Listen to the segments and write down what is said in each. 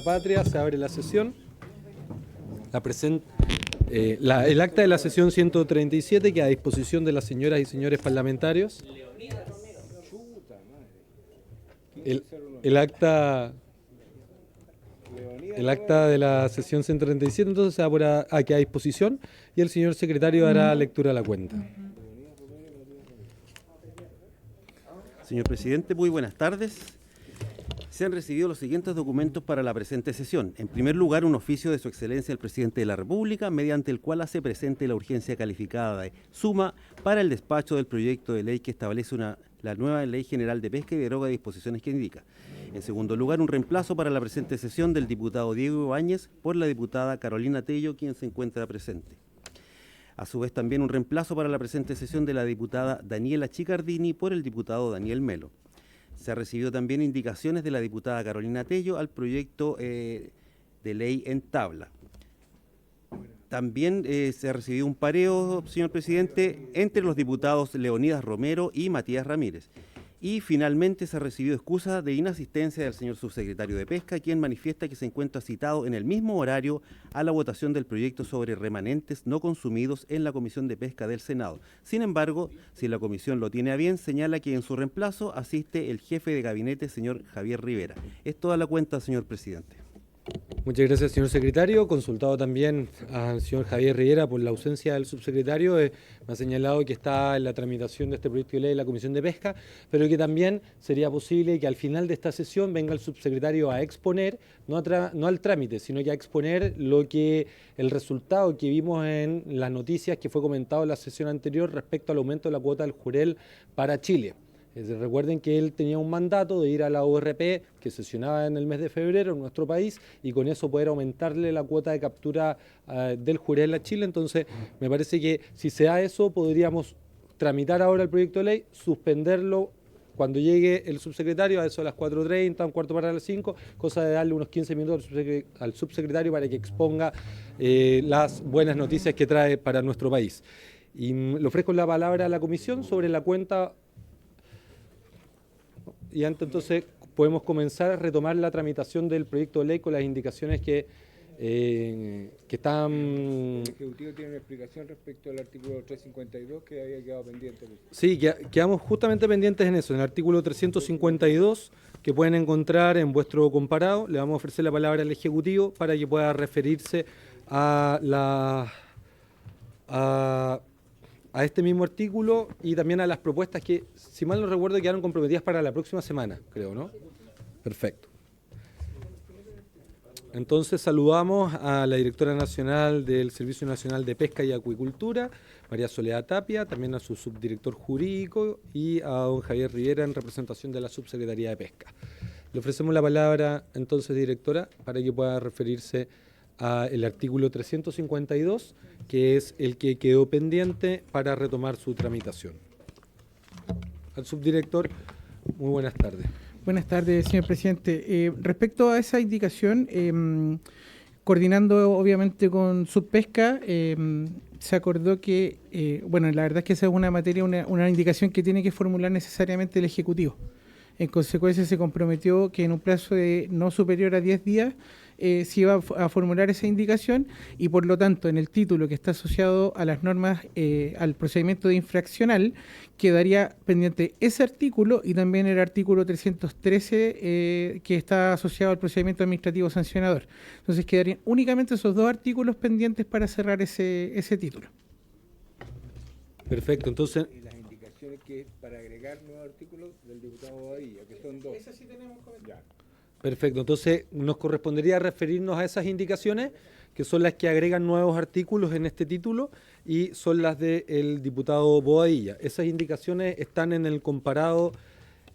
la patria. Se abre la sesión. El acta de la sesión 137 que a disposición de las señoras y señores parlamentarios. El acta de la sesión 137 entonces se va por aquí a disposición y el señor secretario dará lectura a la cuenta. Señor presidente, muy buenas tardes. Se han recibido los siguientes documentos para la presente sesión. En primer lugar, un oficio de su excelencia el presidente de la República, mediante el cual hace presente la urgencia calificada de suma para el despacho del proyecto de ley que establece la nueva Ley General de Pesca y deroga disposiciones que indica. En segundo lugar, un reemplazo para la presente sesión del diputado Diego Ibáñez por la diputada Carolina Tello, quien se encuentra presente. A su vez, también un reemplazo para la presente sesión de la diputada Daniela Chicardini por el diputado Daniel Melo. Se ha recibido también indicaciones de la diputada Carolina Tello al proyecto de ley en tabla. También se ha recibido un pareo, señor presidente, entre los diputados Leonidas Romero y Matías Ramírez. Y finalmente se ha recibido excusa de inasistencia del señor subsecretario de Pesca, quien manifiesta que se encuentra citado en el mismo horario a la votación del proyecto sobre remanentes no consumidos en la Comisión de Pesca del Senado. Sin embargo, si la comisión lo tiene a bien, señala que en su reemplazo asiste el jefe de gabinete, señor Javier Rivera. Es toda la cuenta, señor presidente. Muchas gracias, señor secretario. Consultado también al señor Javier Rivera por la ausencia del subsecretario. Me ha señalado que está en la tramitación de este proyecto de ley en la Comisión de Pesca, pero que también sería posible que al final de esta sesión venga el subsecretario a exponer, no al trámite, sino que a exponer el resultado que vimos en las noticias que fue comentado en la sesión anterior respecto al aumento de la cuota del jurel para Chile. Recuerden que él tenía un mandato de ir a la ORP que sesionaba en el mes de febrero en nuestro país y con eso poder aumentarle la cuota de captura del jurel a Chile. Entonces, me parece que si se da eso, podríamos tramitar ahora el proyecto de ley, suspenderlo cuando llegue el subsecretario, a eso a las 4:30, un cuarto para las 5, cosa de darle unos 15 minutos al subsecretario para que exponga las buenas noticias que trae para nuestro país. Y le ofrezco la palabra a la comisión sobre la cuenta. Y entonces podemos comenzar a retomar la tramitación del proyecto de ley con las indicaciones que están... El Ejecutivo tiene una explicación respecto al artículo 352 que había quedado pendiente. Sí, quedamos justamente pendientes en eso, en el artículo 352 que pueden encontrar en vuestro comparado. Le vamos a ofrecer la palabra al Ejecutivo para que pueda referirse a este mismo artículo y también a las propuestas que, si mal no recuerdo, quedaron comprometidas para la próxima semana, creo, ¿no? Perfecto. Entonces saludamos a la directora nacional del Servicio Nacional de Pesca y Acuicultura, María Soledad Tapia, también a su subdirector jurídico y a don Javier Rivera en representación de la Subsecretaría de Pesca. Le ofrecemos la palabra entonces, directora, para que pueda referirse al artículo 352, que es el que quedó pendiente para retomar su tramitación. Al subdirector, muy buenas tardes. Buenas tardes, señor presidente. Respecto a esa indicación, coordinando obviamente con Subpesca, se acordó que, la verdad es que esa es una materia, una indicación que tiene que formular necesariamente el Ejecutivo. En consecuencia, se comprometió que en un plazo de no superior a 10 días se iba a formular esa indicación y, por lo tanto, en el título que está asociado a las normas, al procedimiento de infraccional, quedaría pendiente ese artículo y también el artículo 313 que está asociado al procedimiento administrativo sancionador. Entonces, quedarían únicamente esos dos artículos pendientes para cerrar ese título. Perfecto, entonces... Y las indicaciones que para agregar nuevos artículos del diputado Bobadilla, que son dos. Esas sí tenemos comentarios. Perfecto, entonces nos correspondería referirnos a esas indicaciones, que son las que agregan nuevos artículos en este título y son las del diputado Bobadilla. Esas indicaciones están en el comparado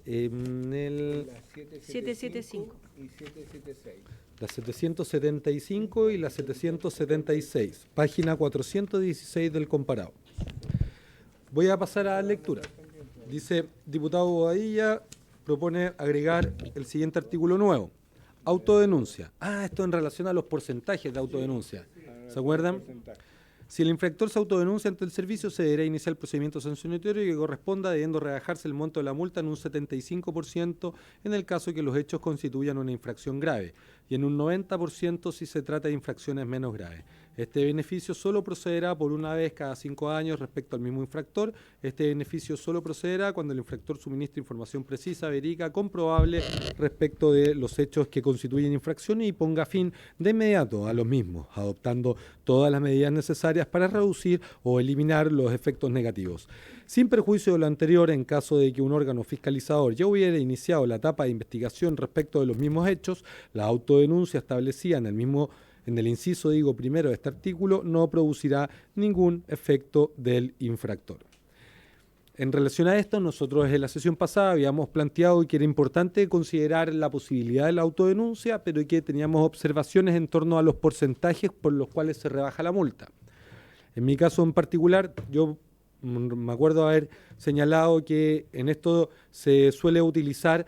en el... Las 775 y 776. La 775 y la 776, página 416 del comparado. Voy a pasar a la lectura. Dice, diputado Bobadilla propone agregar el siguiente artículo nuevo. Autodenuncia. Esto en relación a los porcentajes de autodenuncia. ¿Se acuerdan? Si el infractor se autodenuncia ante el servicio, se deberá iniciar el procedimiento sancionatorio que corresponda, debiendo rebajarse el monto de la multa en un 75% en el caso que los hechos constituyan una infracción grave. y en un 90% si se trata de infracciones menos graves. Este beneficio solo procederá por una vez cada 5 años respecto al mismo infractor. Este beneficio solo procederá cuando el infractor suministre información precisa, verídica, comprobable respecto de los hechos que constituyen infracciones y ponga fin de inmediato a los mismos, adoptando todas las medidas necesarias para reducir o eliminar los efectos negativos. Sin perjuicio de lo anterior, en caso de que un órgano fiscalizador ya hubiera iniciado la etapa de investigación respecto de los mismos hechos, la autodenuncia establecida en el inciso primero de este artículo no producirá ningún efecto del infractor. En relación a esto, nosotros en la sesión pasada habíamos planteado que era importante considerar la posibilidad de la autodenuncia, pero que teníamos observaciones en torno a los porcentajes por los cuales se rebaja la multa. En mi caso en particular, yo me acuerdo haber señalado que en esto se suele utilizar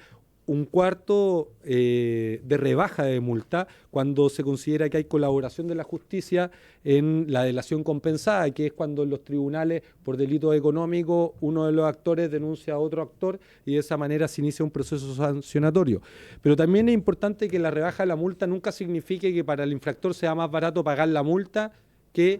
un cuarto de rebaja de multa cuando se considera que hay colaboración de la justicia en la delación compensada, que es cuando en los tribunales por delitos económicos uno de los actores denuncia a otro actor y de esa manera se inicia un proceso sancionatorio. Pero también es importante que la rebaja de la multa nunca signifique que para el infractor sea más barato pagar la multa que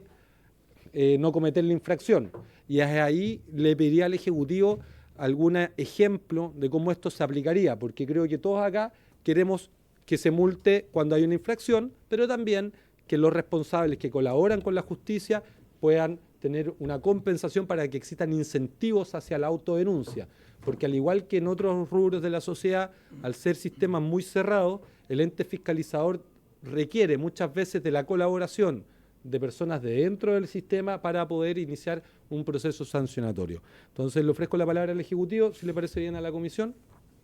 no cometer la infracción. Y ahí le pediría al Ejecutivo algún ejemplo de cómo esto se aplicaría, porque creo que todos acá queremos que se multe cuando hay una infracción, pero también que los responsables que colaboran con la justicia puedan tener una compensación para que existan incentivos hacia la autodenuncia, porque al igual que en otros rubros de la sociedad, al ser sistemas muy cerrados, el ente fiscalizador requiere muchas veces de la colaboración de personas de dentro del sistema para poder iniciar un proceso sancionatorio. Entonces le ofrezco la palabra al Ejecutivo, si le parece bien a la Comisión,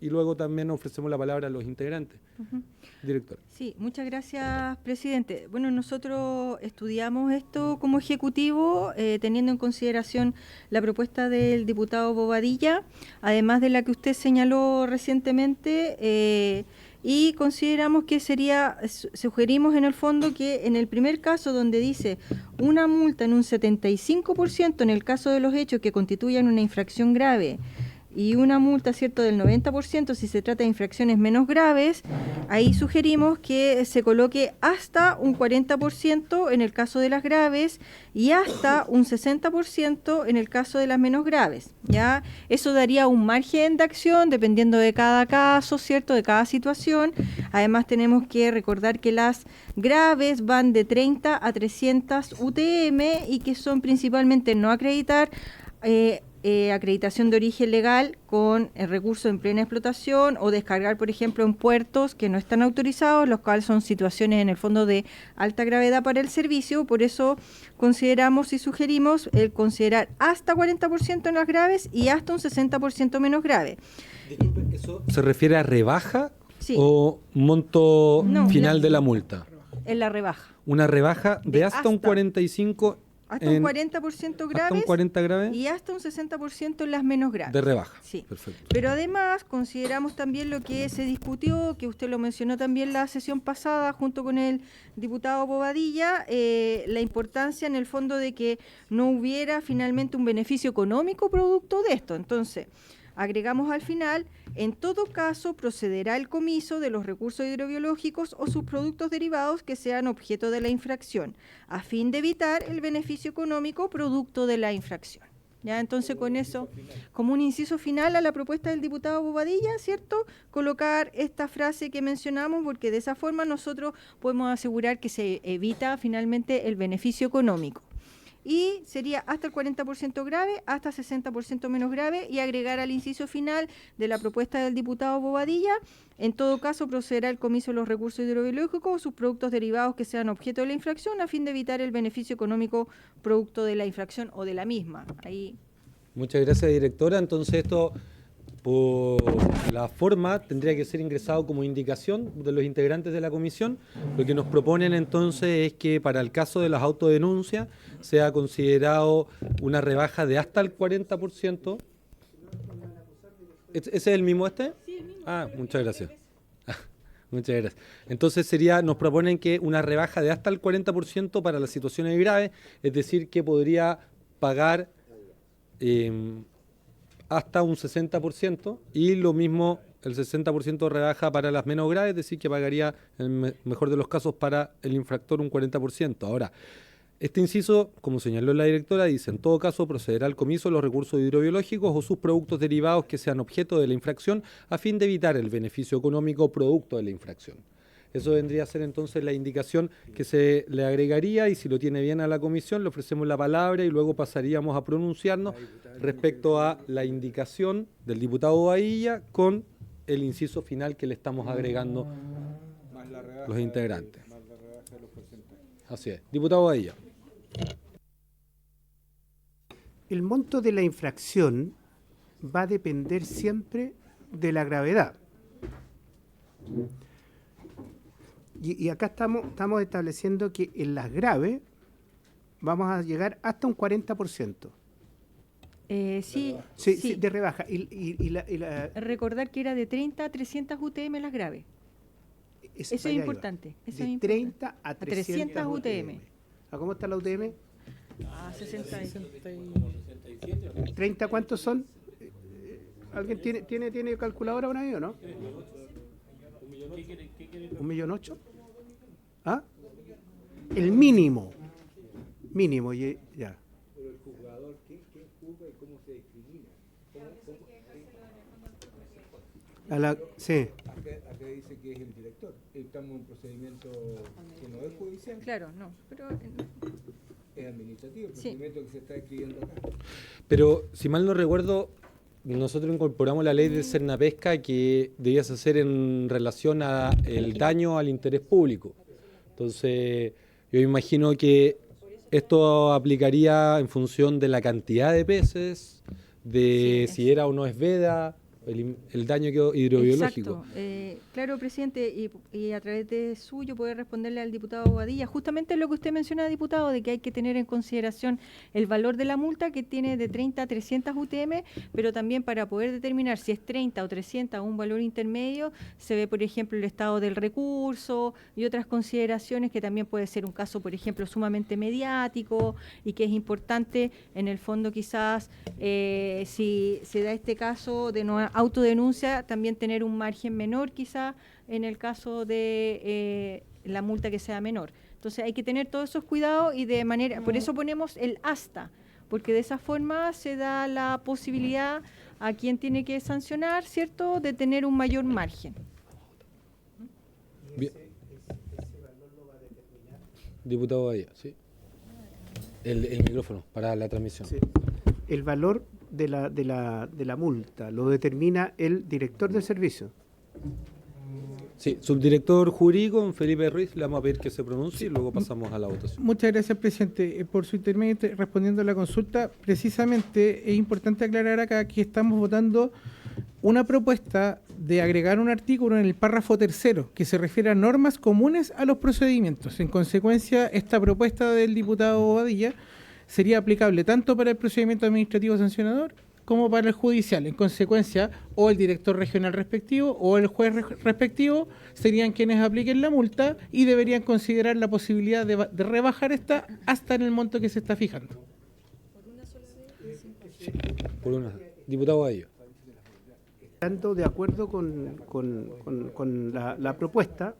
y luego también ofrecemos la palabra a los integrantes. Directora. Sí, muchas gracias, presidente. Bueno, nosotros estudiamos esto como Ejecutivo, teniendo en consideración la propuesta del diputado Bobadilla, además de la que usted señaló recientemente, y consideramos que sugerimos en el fondo que en el primer caso donde dice una multa en un 75% en el caso de los hechos que constituyan una infracción grave y una multa, ¿cierto?, del 90% si se trata de infracciones menos graves, ahí sugerimos que se coloque hasta un 40% en el caso de las graves y hasta un 60% en el caso de las menos graves, ¿ya? Eso daría un margen de acción dependiendo de cada caso, ¿cierto?, de cada situación. Además tenemos que recordar que las graves van de 30 a 300 UTM y que son principalmente no acreditar, acreditación de origen legal con recursos en plena explotación o descargar, por ejemplo, en puertos que no están autorizados, los cuales son situaciones en el fondo de alta gravedad para el servicio. Por eso consideramos y sugerimos el considerar hasta 40% en las graves y hasta un 60% menos grave. Disculpe, ¿eso se refiere a rebaja Sí. o monto No, final de la multa? En la rebaja. Una rebaja de hasta un 45%. Hasta un 40% graves hasta un 40 graves y hasta un 60% en las menos graves. de rebaja. Sí. Perfecto. Pero además consideramos también lo que se discutió, que usted lo mencionó también la sesión pasada junto con el diputado Bobadilla, la importancia en el fondo de que no hubiera finalmente un beneficio económico producto de esto. Entonces, agregamos al final, en todo caso procederá el comiso de los recursos hidrobiológicos o sus productos derivados que sean objeto de la infracción, a fin de evitar el beneficio económico producto de la infracción. Ya, entonces con eso, como un inciso final a la propuesta del diputado Bobadilla, ¿cierto?, colocar esta frase que mencionamos, porque de esa forma nosotros podemos asegurar que se evita finalmente el beneficio económico. Y sería hasta el 40% grave, hasta 60% menos grave, y agregar al inciso final de la propuesta del diputado Bobadilla, en todo caso procederá el comiso de los recursos hidrobiológicos o sus productos derivados que sean objeto de la infracción a fin de evitar el beneficio económico producto de la infracción o de la misma. Ahí. Muchas gracias, directora. Entonces esto, por la forma, tendría que ser ingresado como indicación de los integrantes de la comisión. Lo que nos proponen entonces es que para el caso de las autodenuncias sea considerado una rebaja de hasta el 40%. ¿Ese es el mismo este? Sí, el mismo. Ah, muchas gracias. Muchas gracias. Entonces nos proponen que una rebaja de hasta el 40% para las situaciones graves, es decir, que podría pagar hasta un 60% y lo mismo el 60% de rebaja para las menos graves, es decir, que pagaría en el mejor de los casos para el infractor un 40%. Ahora, este inciso, como señaló la directora, dice: en todo caso procederá al comiso de los recursos hidrobiológicos o sus productos derivados que sean objeto de la infracción a fin de evitar el beneficio económico producto de la infracción. Eso vendría a ser entonces la indicación que se le agregaría, y si lo tiene bien a la comisión le ofrecemos la palabra y luego pasaríamos a pronunciarnos respecto a la indicación del diputado Badilla con el inciso final que le estamos agregando Más la rebaja los integrantes. más la rebaja de los porcentajes. Así es. Diputado Badilla. El monto de la infracción va a depender siempre de la gravedad. Y acá estamos estableciendo que en las graves vamos a llegar hasta un 40%. Sí, Sí, de rebaja. Recordar que era de 30 a 300 UTM las graves. Eso es importante. Eso de es 30 importante. a 300 UTM. ¿A cómo está la UTM? A 60. 30, ¿cuántos son? ¿Alguien tiene calculadora por ahí o no? ¿1.800.000? ¿Ah? El mínimo. Mínimo, ya. Pero el juzgador, ¿quién juzga y cómo se discrimina? Sí. Acá dice que es el director. Estamos en un procedimiento que no es judicial, Claro, no. Pero es administrativo, el Sí. procedimiento que se está escribiendo acá. Pero si mal no recuerdo, nosotros incorporamos la ley de Cernapesca que debías hacer en relación a el daño al interés público. Entonces, yo imagino que esto aplicaría en función de la cantidad de peces, de Sí, si era o no es veda, el daño hidrobiológico. Exacto. Claro, presidente, y a través de suyo poder responderle al diputado Badilla, justamente lo que usted menciona, diputado, de que hay que tener en consideración el valor de la multa, que tiene de 30 a 300 UTM, pero también para poder determinar si es 30 o 300 un valor intermedio, se ve, por ejemplo, el estado del recurso y otras consideraciones, que también puede ser un caso, por ejemplo, sumamente mediático y que es importante, en el fondo, quizás, si se da este caso de no autodenuncia, también tener un margen menor, quizás, en el caso de la multa que sea menor. Entonces hay que tener todos esos cuidados y de manera, por eso ponemos el hasta, porque de esa forma se da la posibilidad a quien tiene que sancionar, ¿cierto?, de tener un mayor margen. Bien. Diputado Badilla, sí. El micrófono para la transmisión. Sí. El valor de la multa lo determina el director del servicio. Sí, subdirector jurídico, don Felipe Ruiz, le vamos a pedir que se pronuncie y luego pasamos a la votación. Muchas gracias, presidente. Por su intermedio, respondiendo a la consulta, precisamente es importante aclarar acá que estamos votando una propuesta de agregar un artículo en el párrafo tercero que se refiere a normas comunes a los procedimientos. En consecuencia, esta propuesta del diputado Bobadilla sería aplicable tanto para el procedimiento administrativo sancionador como para el judicial. En consecuencia, o el director regional respectivo o el juez respectivo serían quienes apliquen la multa y deberían considerar la posibilidad de rebajar esta hasta en el monto que se está fijando. Por una. Diputado Badilla. Estando de acuerdo con la propuesta,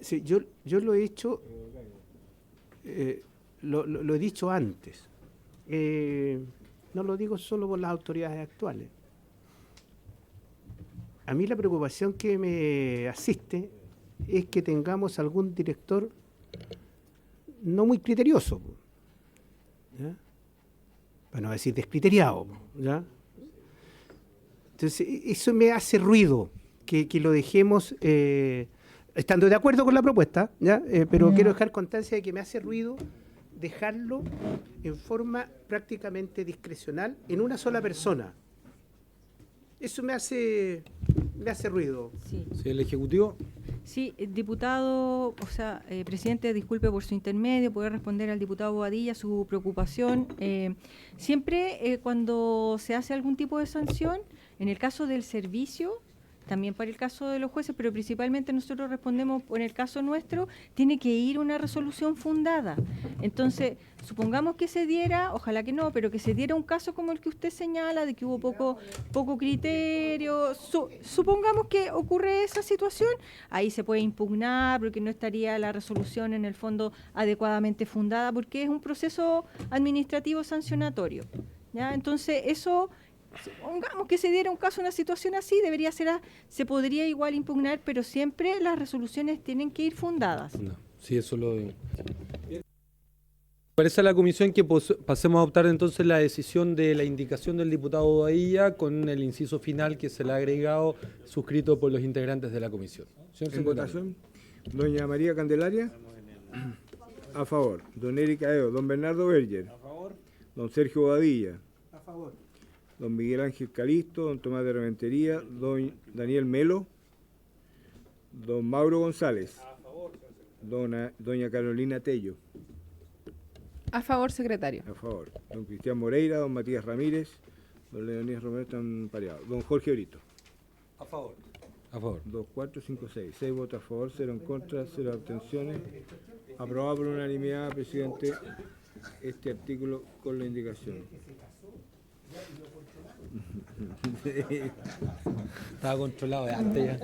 sí, yo lo he hecho, lo he dicho antes. No lo digo solo por las autoridades actuales. A mí la preocupación que me asiste es que tengamos algún director no muy criterioso, ¿ya? Para no decir descriteriado, ¿ya? Entonces, eso me hace ruido, que lo dejemos, estando de acuerdo con la propuesta, ¿ya? Pero quiero dejar constancia de que me hace ruido dejarlo en forma prácticamente discrecional en una sola persona. Eso me hace ruido. Sí. Sí, el Ejecutivo. Sí, diputado, presidente, disculpe por su intermedio, poder responder al diputado Bobadilla su preocupación. Siempre cuando se hace algún tipo de sanción, en el caso del servicio, también para el caso de los jueces, pero principalmente nosotros respondemos, en el caso nuestro, tiene que ir una resolución fundada. Entonces, supongamos que se diera, ojalá que no, pero que se diera un caso como el que usted señala, de que hubo poco criterio, supongamos que ocurre esa situación, ahí se puede impugnar porque no estaría la resolución en el fondo adecuadamente fundada, porque es un proceso administrativo sancionatorio. ¿Ya? Entonces, eso, supongamos que se diera un caso, una situación así, se podría igual impugnar, pero siempre las resoluciones tienen que ir fundadas. No, sí, eso lo digo. Parece a la comisión que pasemos a adoptar entonces la decisión de la indicación del diputado Bobadilla con el inciso final que se le ha agregado, suscrito por los integrantes de la comisión. Señor En secretario. votación, doña María Candelaria. A favor. Don Erika Eo. Don Bernardo Berger. A favor. Don Sergio Bobadilla. A favor. Don Miguel Ángel Calisto. Don Tomás de Rementería. Don Daniel Melo. Don Mauro González. A favor. Doña Carolina Tello. A favor, secretario. A favor. Don Cristian Moreira. Don Matías Ramírez. Don Leonidas Romero están pareados. Don Jorge Brito. A favor. A favor. 2, 4, 5, 6. 6 votos a favor, 0 en contra, 0 abstenciones. Aprobado por unanimidad, presidente, este artículo con la indicación. Estaba controlado de antes ya.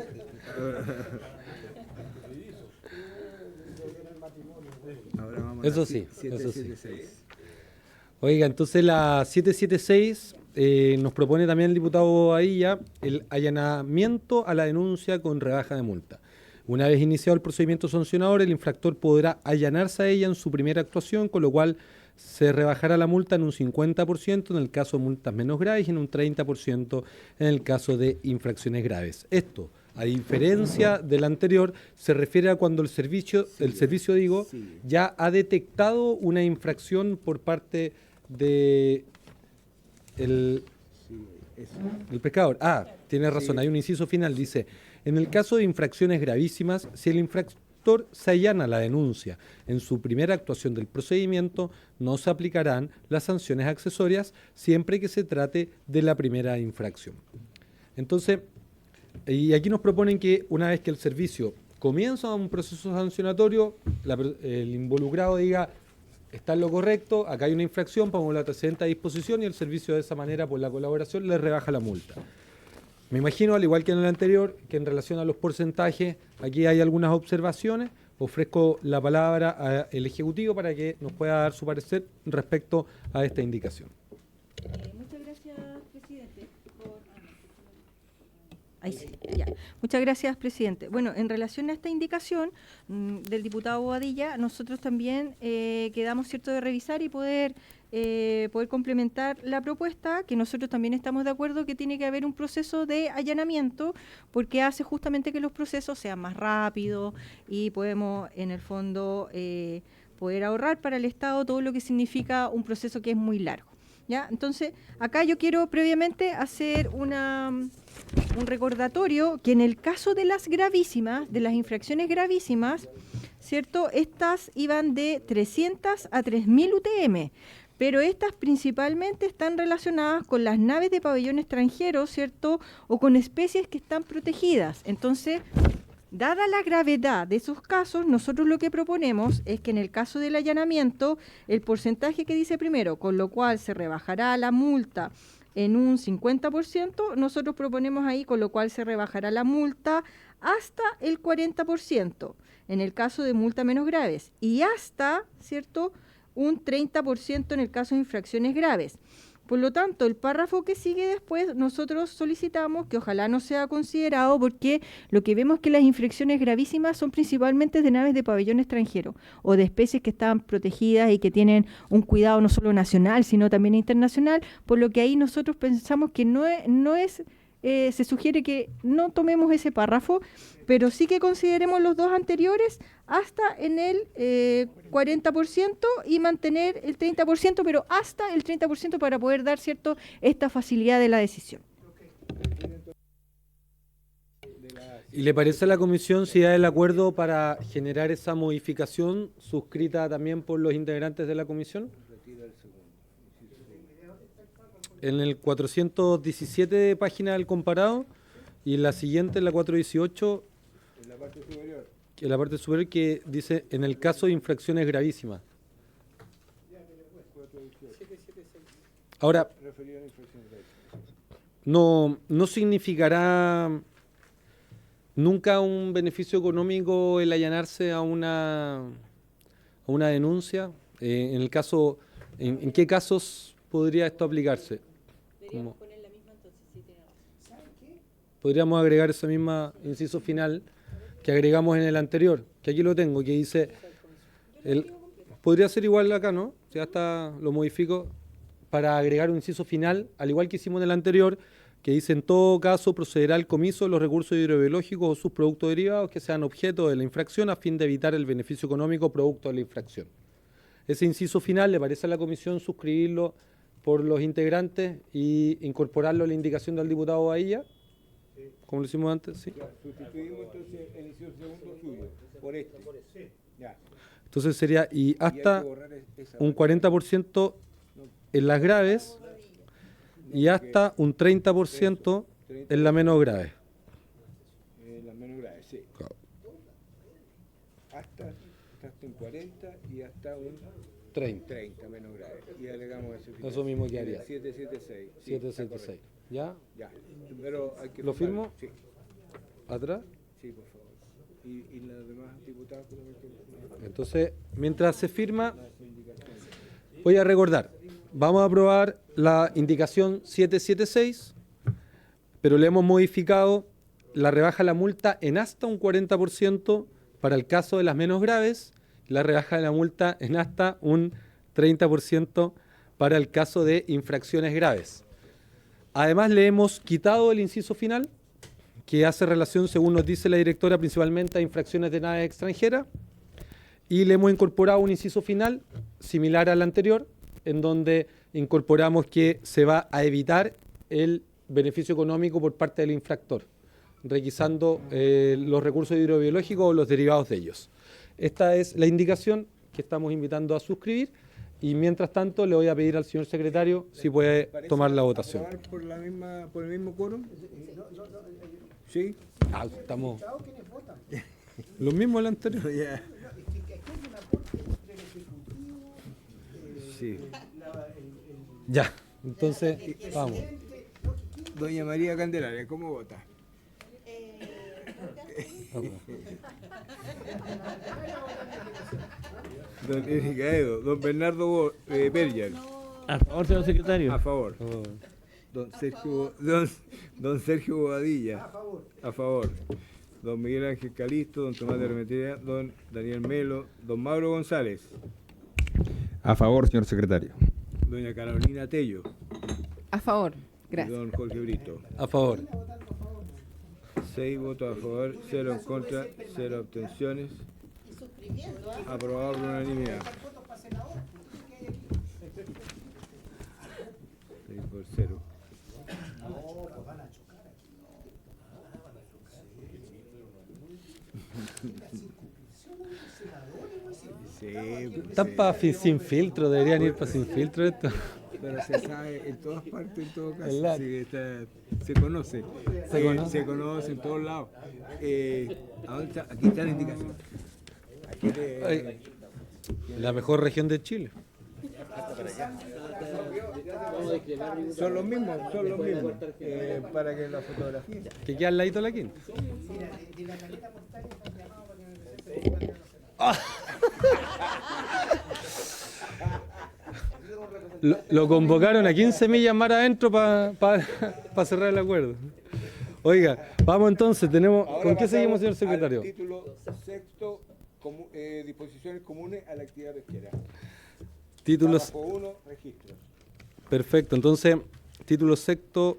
Ahora vamos Eso a la sí, eso sí. 776. Oiga, entonces la 776 nos propone también el diputado Bobadilla el allanamiento a la denuncia con rebaja de multa. Una vez iniciado el procedimiento sancionador, el infractor podrá allanarse a ella en su primera actuación, con lo cual se rebajará la multa en un 50% en el caso de multas menos graves y en un 30% en el caso de infracciones graves. Esto, a diferencia del anterior, se refiere a cuando el servicio ya ha detectado una infracción por parte de el pescador. Tiene razón, hay un inciso final, dice, en el caso de infracciones gravísimas, si el infractor se allana la denuncia en su primera actuación del procedimiento, no se aplicarán las sanciones accesorias siempre que se trate de la primera infracción. Entonces, y aquí nos proponen que una vez que el servicio comienza un proceso sancionatorio, el involucrado diga, está en lo correcto, acá hay una infracción, pongo la antecedente a disposición y el servicio de esa manera, por la colaboración, le rebaja la multa. Me imagino, al igual que en el anterior, que en relación a los porcentajes, aquí hay algunas observaciones. Ofrezco la palabra al Ejecutivo para que nos pueda dar su parecer respecto a esta indicación. Muchas gracias, presidente. Ahí sí, ya. Muchas gracias, presidente. Bueno, en relación a esta indicación del diputado Bobadilla, nosotros también quedamos cierto de revisar y poder complementar la propuesta, que nosotros también estamos de acuerdo que tiene que haber un proceso de allanamiento, porque hace justamente que los procesos sean más rápidos y podemos, en el fondo, poder ahorrar para el Estado todo lo que significa un proceso que es muy largo. ¿Ya? Entonces, acá yo quiero previamente hacer un recordatorio que en el caso de las gravísimas, de las infracciones gravísimas, ¿cierto? Estas iban de 300 a 3.000 UTM, pero estas principalmente están relacionadas con las naves de pabellón extranjero, ¿cierto? O con especies que están protegidas. Entonces, dada la gravedad de esos casos, nosotros lo que proponemos es que en el caso del allanamiento, el porcentaje que dice primero, con lo cual se rebajará la multa en un 50%, nosotros proponemos ahí con lo cual se rebajará la multa hasta el 40%, en el caso de multas menos graves, y hasta, ¿cierto?, un 30% en el caso de infracciones graves. Por lo tanto, el párrafo que sigue después, nosotros solicitamos que ojalá no sea considerado, porque lo que vemos es que las infracciones gravísimas son principalmente de naves de pabellón extranjero o de especies que están protegidas y que tienen un cuidado no solo nacional, sino también internacional, por lo que ahí nosotros pensamos que se sugiere que no tomemos ese párrafo, pero sí que consideremos los dos anteriores hasta en el 40% y mantener el 30%, pero hasta el 30% para poder dar esta facilidad de la decisión. ¿Y le parece a la comisión si da el acuerdo para generar esa modificación suscrita también por los integrantes de la comisión? En el 417 página del comparado Y la siguiente, la 418, En la parte superior. en la parte superior que dice, en el caso de infracciones gravísimas. Ahora, Referido a la infracción grave. no significará nunca un beneficio económico el allanarse a una denuncia. En el caso, ¿en qué casos podría esto aplicarse? ¿Cómo? Podríamos agregar esa misma inciso final que agregamos en el anterior, que aquí lo tengo, que dice, podría ser igual acá, ¿no? Si hasta lo modifico para agregar un inciso final, al igual que hicimos en el anterior, que dice, en todo caso procederá al comiso de los recursos hidrobiológicos o sus productos derivados que sean objeto de la infracción a fin de evitar el beneficio económico producto de la infracción. Ese inciso final, ¿le parece a la comisión suscribirlo por los integrantes y incorporarlo a la indicación del diputado Bahía? Como lo hicimos antes, ¿sí? Ya, sustituimos entonces el inciso segundo suyo por este. Ya. Entonces sería, y Y hay hasta que borrar esa un parte. 40% en las graves y hasta un 30% en la menos grave. Las menos graves, sí. Hasta un 40 y hasta un 30 menos graves. Y agregamos ese final. Eso mismo que haría. 776. Sí, 776. ¿Ya? ya. Pero hay que ¿Lo firmarlo. firmo? Sí, ¿Atrás? sí, por favor. Y los demás diputados también que Entonces, mientras se firma, voy a recordar, vamos a aprobar la indicación 776, pero le hemos modificado la rebaja de la multa en hasta un 40% para el caso de las menos graves, la rebaja de la multa en hasta un 30% para el caso de infracciones graves. Además, le hemos quitado el inciso final, que hace relación, según nos dice la directora, principalmente a infracciones de naves extranjeras, y le hemos incorporado un inciso final similar al anterior, en donde incorporamos que se va a evitar el beneficio económico por parte del infractor, requisando los recursos hidrobiológicos o los derivados de ellos. Esta es la indicación que estamos invitando a suscribir, y mientras tanto le voy a pedir al señor secretario si puede tomar la votación. ¿Aprobar por el mismo quórum? Sí. Ah, estamos lo mismo el anterior. Ya. Sí. Ya, entonces vamos. Doña María Candelaria, ¿cómo vota? Don Erika Edo, don Bernardo Berger, A favor, señor secretario. a favor. Don Sergio Bobadilla, a favor. Don Miguel Ángel Calisto, don Tomás de Rementería, don Daniel Melo, don Mauro González, A favor, señor secretario. doña Carolina Tello A favor. y Gracias. don Jorge Brito. A favor. 6 votos a favor, 0 en contra, 0 abstenciones. Aprobado por unanimidad. 6 por 0. Sí, Están sin filtro, deberían ir para sin filtro esto. pero se sabe en todas partes, en todo caso. ¿Verdad? Sí, se conoce. Se conoce. Se conoce en todos lados. ¿A dónde está? Aquí está la indicación. Aquí Ay, la mejor región de Chile. son los mismos, para que la fotografía. Que queda al ladito de la quinta. Lo convocaron a 15 millas más adentro para cerrar el acuerdo. Oiga, vamos entonces, tenemos. ¿Con qué seguimos, señor secretario? Título sexto, disposiciones comunes a la actividad pesquera. Títulos. Párrafo 1, registros. Perfecto, entonces, título sexto.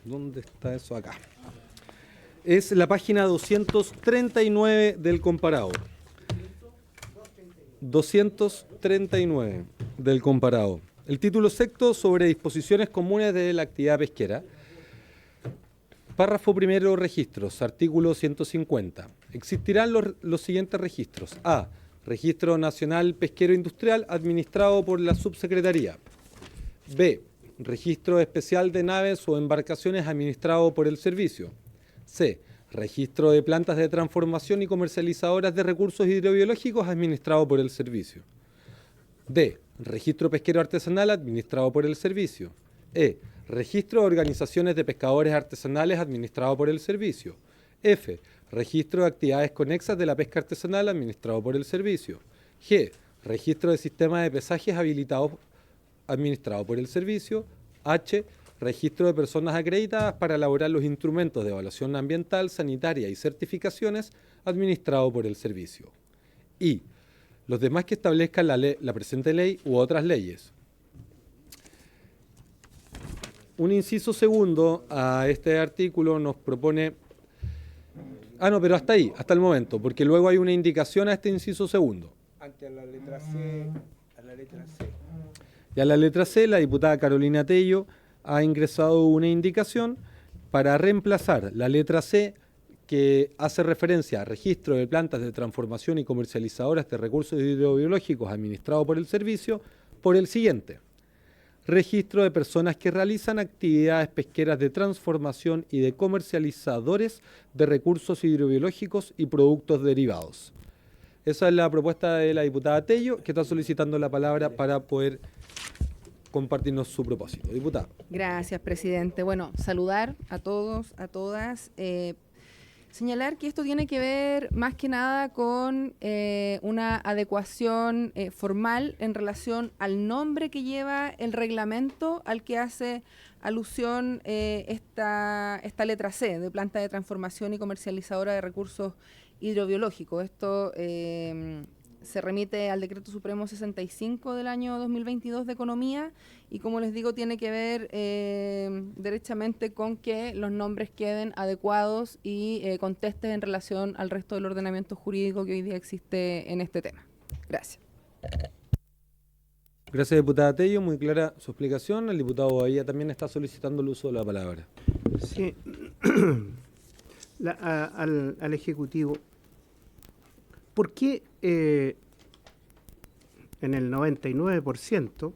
¿Dónde está eso? Acá. Es la página 239 del comparado. 239 del comparado. El título sexto sobre disposiciones comunes de la actividad pesquera. Párrafo primero, registros. Artículo 150. Existirán los siguientes registros. A. Registro Nacional Pesquero Industrial administrado por la Subsecretaría. B. registro especial de naves o embarcaciones administrado por el servicio. C. Registro de plantas de transformación y comercializadoras de recursos hidrobiológicos administrado por el servicio. D. Registro pesquero artesanal administrado por el servicio. E. Registro de organizaciones de pescadores artesanales administrado por el servicio. F. Registro de actividades conexas de la pesca artesanal administrado por el servicio. G. Registro de sistemas de pesajes habilitados administrado por el servicio. H. Registro de personas acreditadas para elaborar los instrumentos de evaluación ambiental, sanitaria y certificaciones administrado por el servicio. Y los demás que establezcan la presente ley u otras leyes. Un inciso segundo a este artículo nos propone... no, pero hasta ahí, hasta el momento, porque luego hay una indicación a este inciso segundo. Ante la letra C, a la letra C. Y a la letra C, la diputada Carolina Tello ha ingresado una indicación para reemplazar la letra C, que hace referencia a registro de plantas de transformación y comercializadoras de recursos hidrobiológicos administrado por el servicio, por el siguiente: registro de personas que realizan actividades pesqueras de transformación y de comercializadores de recursos hidrobiológicos y productos derivados. Esa es la propuesta de la diputada Tello, que está solicitando la palabra para poder compartirnos su propósito. Diputada. Gracias, presidente. Bueno, saludar a todos, a todas. Señalar que esto tiene que ver más que nada con una adecuación formal en relación al nombre que lleva el reglamento al que hace alusión esta letra C, de planta de transformación y comercializadora de recursos hidrobiológicos. Esto se remite al Decreto Supremo 65 del año 2022 de Economía y, como les digo, tiene que ver derechamente con que los nombres queden adecuados y contestes en relación al resto del ordenamiento jurídico que hoy día existe en este tema. Gracias. Gracias, diputada Tello. Muy clara su explicación. El diputado Bobadilla también está solicitando el uso de la palabra. Sí. Al Ejecutivo, ¿por qué en el 99%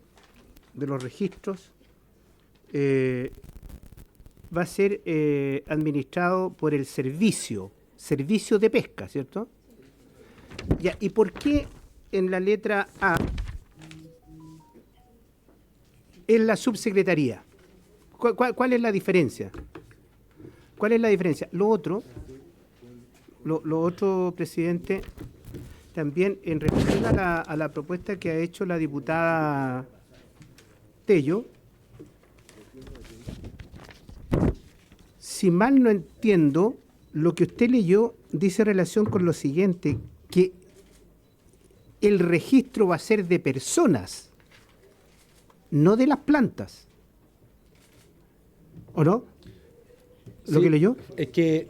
de los registros va a ser administrado por el servicio de pesca, ¿cierto? Ya, ¿y por qué en la letra A es la subsecretaría? ¿Cuál es la diferencia? ¿Cuál es la diferencia? Lo otro, presidente, también en relación a la propuesta que ha hecho la diputada Tello, si mal no entiendo, lo que usted leyó dice relación con lo siguiente, que el registro va a ser de personas, no de las plantas. ¿O no? ¿Lo que leyó? Es que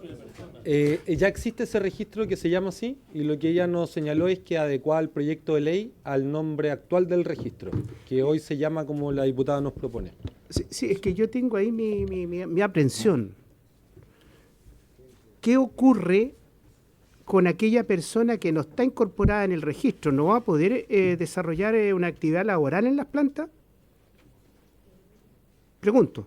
ya existe ese registro que se llama así, y lo que ella nos señaló es que adecua el proyecto de ley al nombre actual del registro, que hoy se llama como la diputada nos propone. Sí, es que yo tengo ahí mi aprensión. ¿Qué ocurre con aquella persona que no está incorporada en el registro? ¿No va a poder desarrollar una actividad laboral en las plantas? Pregunto.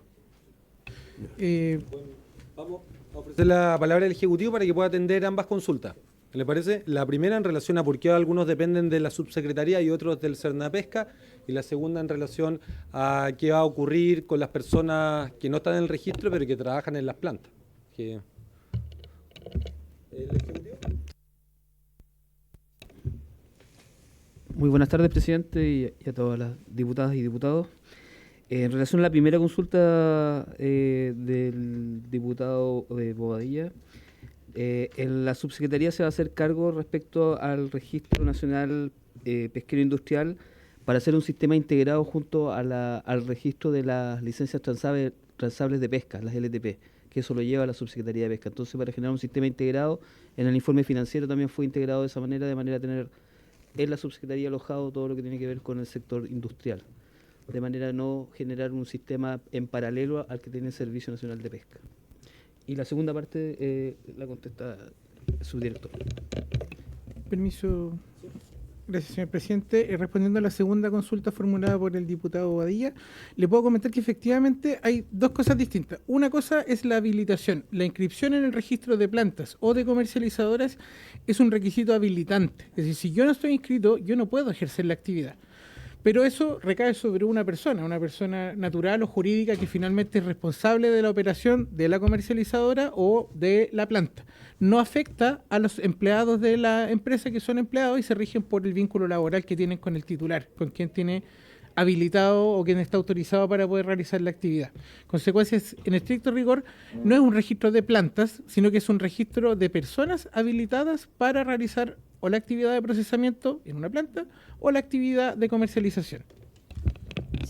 Vamos a ofrecer la palabra al Ejecutivo para que pueda atender ambas consultas. ¿Le parece? La primera en relación a por qué algunos dependen de la subsecretaría y otros del Cernapesca, y la segunda en relación a qué va a ocurrir con las personas que no están en el registro pero que trabajan en las plantas. ¿El Ejecutivo? Muy buenas tardes, presidente, y a todas las diputadas y diputados. En relación a la primera consulta del diputado Bobadilla, la subsecretaría se va a hacer cargo respecto al Registro Nacional Pesquero Industrial para hacer un sistema integrado junto a al registro de las licencias transables de pesca, las LTP, que eso lo lleva la subsecretaría de Pesca. Entonces, para generar un sistema integrado, en el informe financiero también fue integrado de esa manera, de manera a tener en la subsecretaría alojado todo lo que tiene que ver con el sector industrial, de manera a no generar un sistema en paralelo al que tiene el Servicio Nacional de Pesca. Y la segunda parte la contesta su director. Permiso, Gracias, señor presidente. Respondiendo a la segunda consulta formulada por el diputado Bobadilla, le puedo comentar que efectivamente hay dos cosas distintas. Una cosa es la habilitación. La inscripción en el registro de plantas o de comercializadoras es un requisito habilitante. Es decir, si yo no estoy inscrito, yo no puedo ejercer la actividad. Pero eso recae sobre una persona natural o jurídica que finalmente es responsable de la operación de la comercializadora o de la planta. No afecta a los empleados de la empresa que son empleados y se rigen por el vínculo laboral que tienen con el titular, con quien tiene habilitado o quien está autorizado para poder realizar la actividad. Consecuencias, en estricto rigor, no es un registro de plantas, sino que es un registro de personas habilitadas para realizar o la actividad de procesamiento en una planta o la actividad de comercialización.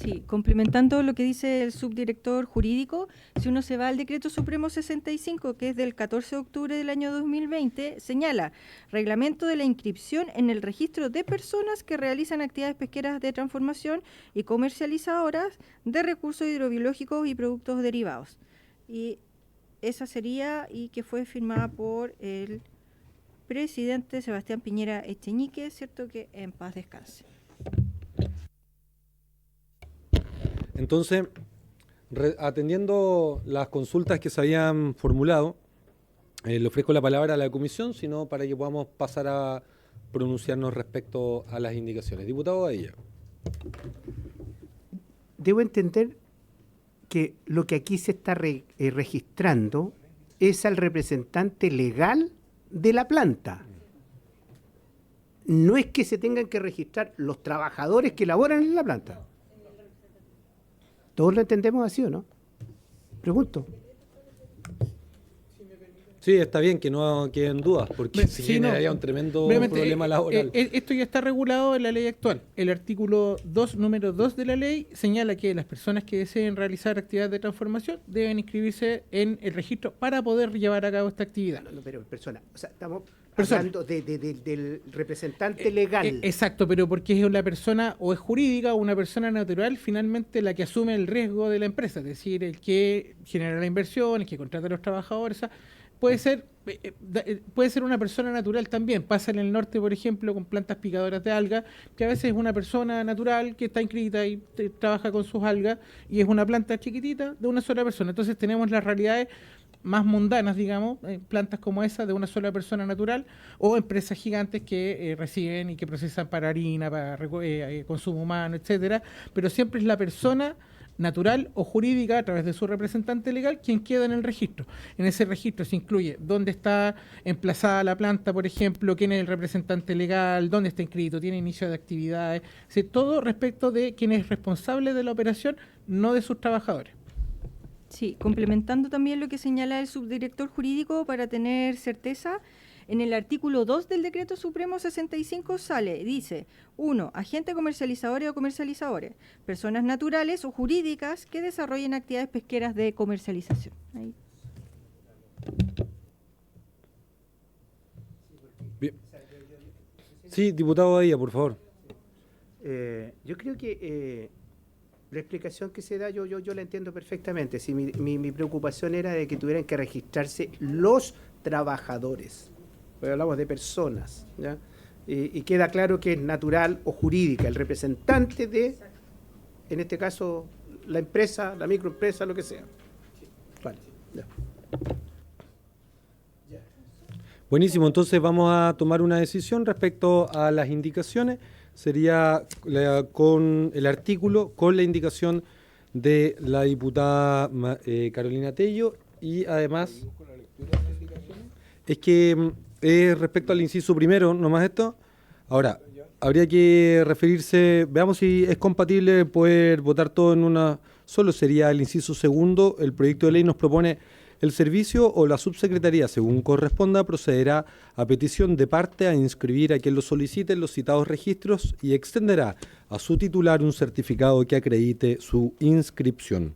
Sí, complementando lo que dice el subdirector jurídico, si uno se va al Decreto Supremo 65, que es del 14 de octubre del año 2020, señala reglamento de la inscripción en el registro de personas que realizan actividades pesqueras de transformación y comercializadoras de recursos hidrobiológicos y productos derivados. Y esa sería, y que fue firmada por el presidente Sebastián Piñera Echeñique, cierto, que en paz descanse. Entonces, atendiendo las consultas que se habían formulado, le ofrezco la palabra a la comisión, sino para que podamos pasar a pronunciarnos respecto a las indicaciones. Diputado Badilla. Debo entender que lo que aquí se está registrando es al representante legal de la planta. No es que se tengan que registrar los trabajadores que laboran en la planta. ¿Todos lo entendemos así o no? Pregunto. Sí, está bien que no queden dudas, porque si generaría un tremendo problema laboral. Esto ya está regulado en la ley actual. El artículo 2, número 2 de la ley señala que las personas que deseen realizar actividades de transformación deben inscribirse en el registro para poder llevar a cabo esta actividad. No, pero persona, o sea, estamos hablando del representante legal. Exacto, pero porque es una persona o es jurídica o una persona natural finalmente la que asume el riesgo de la empresa, es decir, el que genera la inversión, el que contrata a los trabajadores. O sea, puede ser una persona natural también. Pasa en el norte, por ejemplo, con plantas picadoras de algas, que a veces es una persona natural que está inscrita y trabaja con sus algas y es una planta chiquitita de una sola persona. Entonces tenemos las realidades más mundanas, digamos, plantas como esa de una sola persona natural o empresas gigantes que reciben y que procesan para harina, para consumo humano, etcétera, pero siempre es la persona natural o jurídica a través de su representante legal quien queda en el registro. En ese registro se incluye dónde está emplazada la planta, por ejemplo, quién es el representante legal, dónde está inscrito, tiene inicio de actividades, todo respecto de quién es responsable de la operación, no de sus trabajadores. Sí, complementando también lo que señala el subdirector jurídico para tener certeza, en el artículo 2 del Decreto Supremo 65 dice 1. Agentes comercializadores o comercializadores, personas naturales o jurídicas que desarrollen actividades pesqueras de comercialización. Ahí. Bien. Sí, diputado Badilla, por favor. Yo creo que la explicación que se da yo la entiendo perfectamente. Si mi preocupación era de que tuvieran que registrarse los trabajadores. Pero hablamos de personas, ¿ya? Y queda claro que es natural o jurídica, el representante de, en este caso, la empresa, la microempresa, lo que sea. Vale, ya. Buenísimo, entonces vamos a tomar una decisión respecto a las indicaciones. Sería con el artículo, con la indicación de la diputada Carolina Tello y además es que respecto al inciso primero, nomás esto. Ahora, habría que referirse, veamos si es compatible poder votar todo en una solo. Sería el inciso segundo, el proyecto de ley nos propone el servicio o la subsecretaría, según corresponda, procederá a petición de parte a inscribir a quien lo solicite en los citados registros y extenderá a su titular un certificado que acredite su inscripción.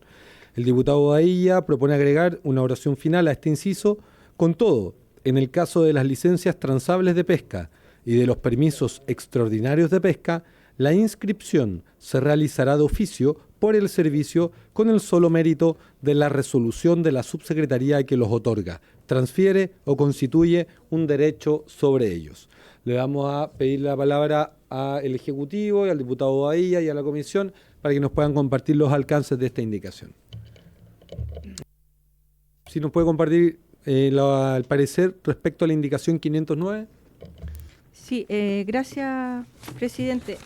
El diputado Badilla propone agregar una oración final a este inciso. Con todo, en el caso de las licencias transables de pesca y de los permisos extraordinarios de pesca, la inscripción se realizará de oficio por el servicio con el solo mérito de la resolución de la subsecretaría que los otorga, transfiere o constituye un derecho sobre ellos. le vamos a pedir la palabra al Ejecutivo y al diputado Bobadilla y a la Comisión para que nos puedan compartir los alcances de esta indicación. Si nos puede compartir el parecer respecto a la indicación 509. Sí, gracias, presidente.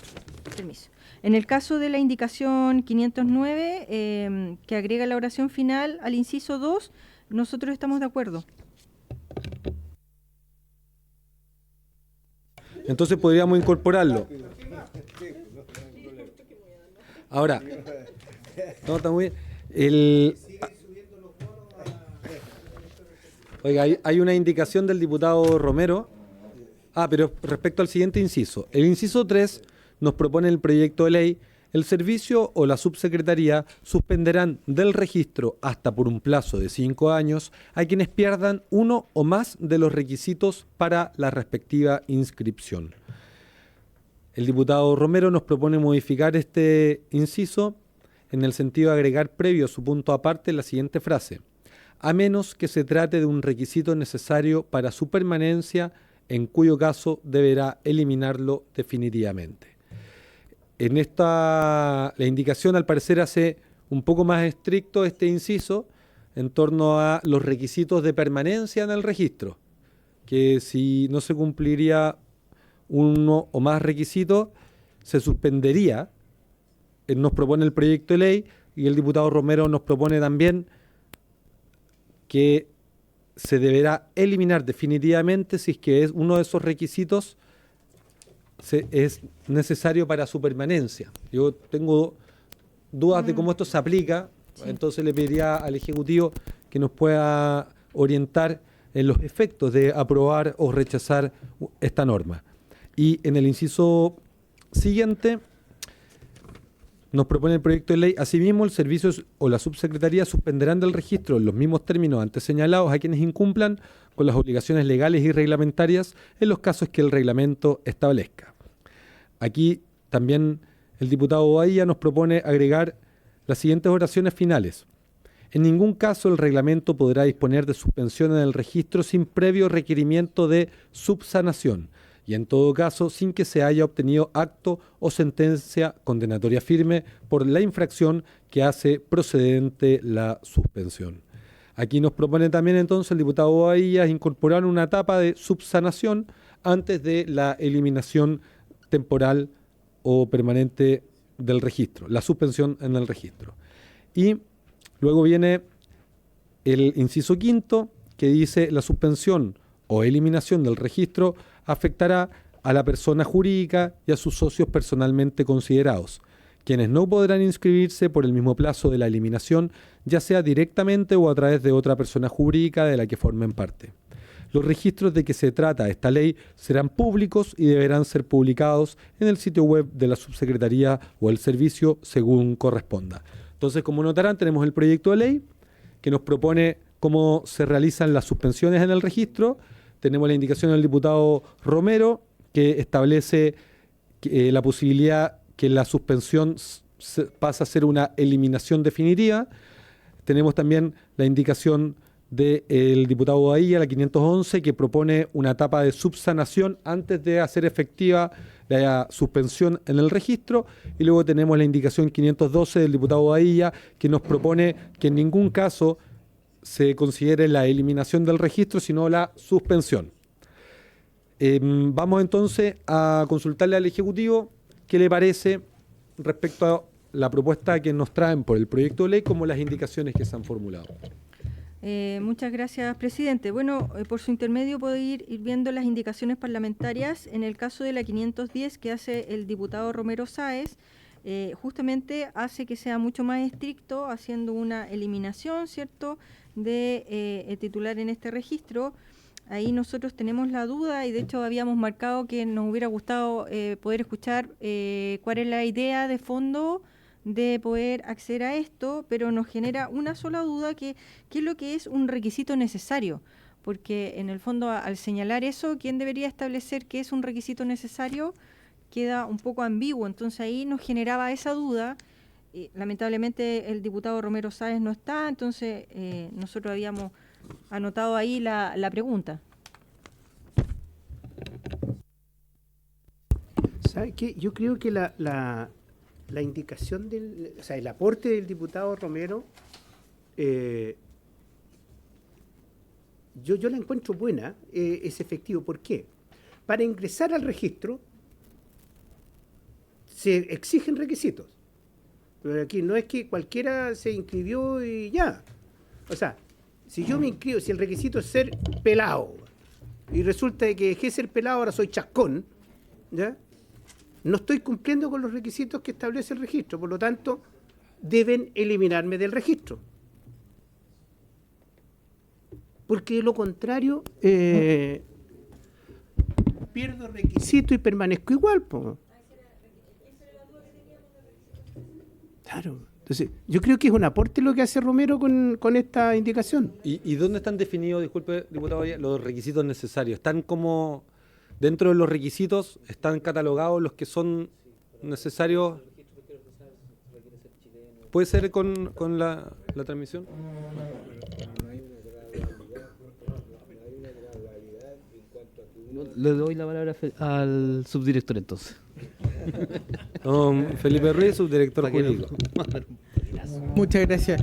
Permiso. En el caso de la indicación 509, que agrega la oración final al inciso 2, nosotros estamos de acuerdo. Entonces podríamos incorporarlo. Ahora, no, está muy bien. Oiga, hay una indicación del diputado Romero. Pero respecto al siguiente inciso. El inciso 3 nos propone el proyecto de ley: el servicio o la subsecretaría suspenderán del registro hasta por un plazo de 5 años a quienes pierdan uno o más de los requisitos para la respectiva inscripción. El diputado Romero nos propone modificar este inciso en el sentido de agregar previo a su punto aparte la siguiente frase: a menos que se trate de un requisito necesario para su permanencia, en cuyo caso deberá eliminarlo definitivamente. La indicación al parecer hace un poco más estricto este inciso en torno a los requisitos de permanencia en el registro, que si no se cumpliría uno o más requisitos, se suspendería. Él nos propone el proyecto de ley y el diputado Romero nos propone también que se deberá eliminar definitivamente si es que es uno de esos requisitos es necesario para su permanencia. Yo tengo dudas de cómo esto se aplica, entonces le pediría al Ejecutivo que nos pueda orientar en los efectos de aprobar o rechazar esta norma. Y en el inciso siguiente nos propone el proyecto de ley: asimismo, el servicio o la subsecretaría suspenderán del registro en los mismos términos antes señalados a quienes incumplan con las obligaciones legales y reglamentarias en los casos que el reglamento establezca. Aquí también el diputado Bobadilla nos propone agregar las siguientes oraciones finales: en ningún caso el reglamento podrá disponer de suspensión en el registro sin previo requerimiento de subsanación, y en todo caso sin que se haya obtenido acto o sentencia condenatoria firme por la infracción que hace procedente la suspensión. Aquí nos propone también entonces el diputado Bobadilla incorporar una etapa de subsanación antes de la eliminación temporal o permanente del registro, la suspensión en el registro. Y luego viene el inciso quinto, que dice: la suspensión o eliminación del registro afectará a la persona jurídica y a sus socios personalmente considerados, quienes no podrán inscribirse por el mismo plazo de la eliminación, ya sea directamente o a través de otra persona jurídica de la que formen parte. Los registros de que se trata esta ley serán públicos y deberán ser publicados en el sitio web de la subsecretaría o el servicio según corresponda. Entonces, como notarán, tenemos el proyecto de ley que nos propone cómo se realizan las suspensiones en el registro. Tenemos la indicación del diputado Romero, que establece la posibilidad que la suspensión pasa a ser una eliminación definitiva. Tenemos también la indicación del diputado Bobadilla, la 511, que propone una etapa de subsanación antes de hacer efectiva la suspensión en el registro. Y luego tenemos la indicación 512 del diputado Bobadilla, que nos propone que en ningún caso se considere la eliminación del registro, sino la suspensión. Vamos entonces a consultarle al Ejecutivo qué le parece respecto a la propuesta que nos traen por el proyecto de ley, como las indicaciones que se han formulado. Muchas gracias, presidente. Bueno, por su intermedio puedo ir viendo las indicaciones parlamentarias. En el caso de la 510 que hace el diputado Romero Sáez, justamente hace que sea mucho más estricto, haciendo una eliminación, ¿cierto?, de titular en este registro. Ahí nosotros tenemos la duda y de hecho habíamos marcado que nos hubiera gustado poder escuchar cuál es la idea de fondo de poder acceder a esto, pero nos genera una sola duda, que es lo que es un requisito necesario, porque en el fondo al señalar eso, ¿quién debería establecer qué es un requisito necesario? Queda un poco ambiguo, entonces ahí nos generaba esa duda. Lamentablemente el diputado Romero Sáez no está, entonces nosotros habíamos anotado ahí la pregunta. ¿Sabe qué? Yo creo que la indicación o sea, el aporte del diputado Romero, yo la encuentro buena, es efectivo. ¿Por qué? Para ingresar al registro se exigen requisitos. Pero aquí no es que cualquiera se inscribió y ya. O sea, si yo me inscribo, si el requisito es ser pelado, y resulta de que dejé de ser pelado, ahora soy chascón, ¿ya? No estoy cumpliendo con los requisitos que establece el registro, por lo tanto, deben eliminarme del registro. Porque de lo contrario, pierdo requisito y permanezco igual, po. Claro. Entonces, yo creo que es un aporte lo que hace Romero con esta indicación. ¿Y dónde están definidos, disculpe, diputado, los requisitos necesarios? ¿Están como dentro de los requisitos, están catalogados los que son necesarios? ¿Puede ser con la transmisión? Le doy la palabra al subdirector entonces. Don Felipe Ruiz, subdirector jurídico. Muchas gracias.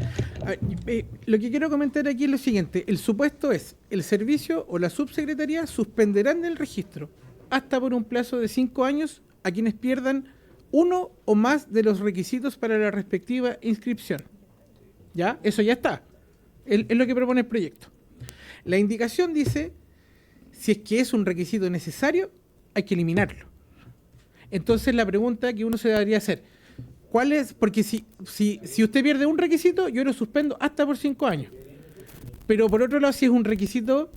Lo que quiero comentar aquí es lo siguiente. El supuesto es, el servicio o la subsecretaría suspenderán del registro hasta por un plazo de 5 años a quienes pierdan uno o más de los requisitos para la respectiva inscripción. ¿Ya? Eso ya está. Es lo que propone el proyecto. La indicación dice, si es que es un requisito necesario, hay que eliminarlo. Entonces la pregunta que uno se debería hacer, ¿cuál es? Porque si usted pierde un requisito, yo lo suspendo hasta por 5 años. Pero por otro lado, si es un requisito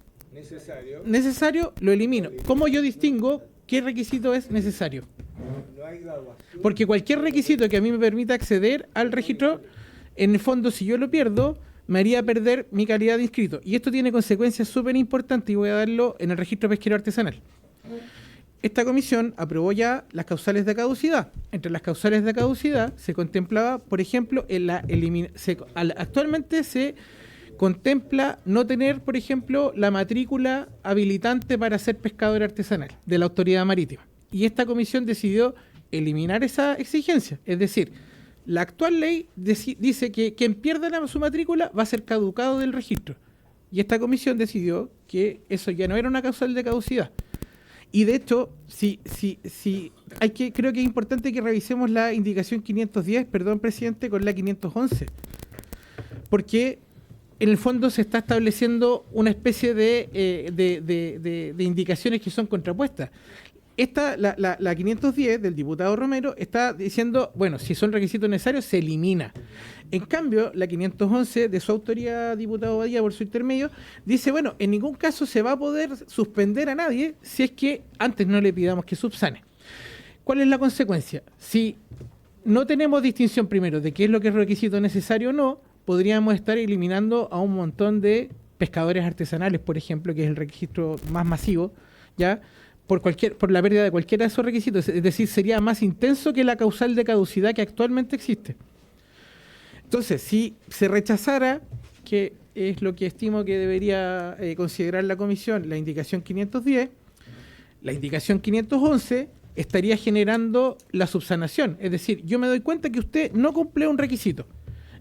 necesario, lo elimino. ¿Cómo yo distingo qué requisito es necesario? Porque cualquier requisito que a mí me permita acceder al registro, en el fondo, si yo lo pierdo, me haría perder mi calidad de inscrito. Y esto tiene consecuencias súper importantes y voy a darlo en el registro pesquero artesanal. Esta comisión aprobó ya las causales de caducidad. Entre las causales de caducidad se contemplaba, por ejemplo, actualmente se contempla no tener, por ejemplo, la matrícula habilitante para ser pescador artesanal de la autoridad marítima. Y esta comisión decidió eliminar esa exigencia. Es decir, la actual ley dice que quien pierda su matrícula va a ser caducado del registro. Y esta comisión decidió que eso ya no era una causal de caducidad. Y de hecho, creo que es importante que revisemos la indicación 510, perdón, presidente, con la 511. Porque en el fondo se está estableciendo una especie de indicaciones que son contrapuestas. La 510 del diputado Romero está diciendo, bueno, si son requisitos necesarios, se elimina. En cambio, la 511 de su autoría, diputado Badía, por su intermedio, dice, bueno, en ningún caso se va a poder suspender a nadie si es que antes no le pidamos que subsane. ¿Cuál es la consecuencia? Si no tenemos distinción primero de qué es lo que es requisito necesario o no, podríamos estar eliminando a un montón de pescadores artesanales, por ejemplo, que es el registro más masivo, ¿ya? Por la pérdida de cualquiera de esos requisitos. Es decir, sería más intenso que la causal de caducidad que actualmente existe. Entonces, si se rechazara, que es lo que estimo que debería considerar la comisión, la indicación 510, la indicación 511 estaría generando la subsanación. Es decir, yo me doy cuenta que usted no cumple un requisito.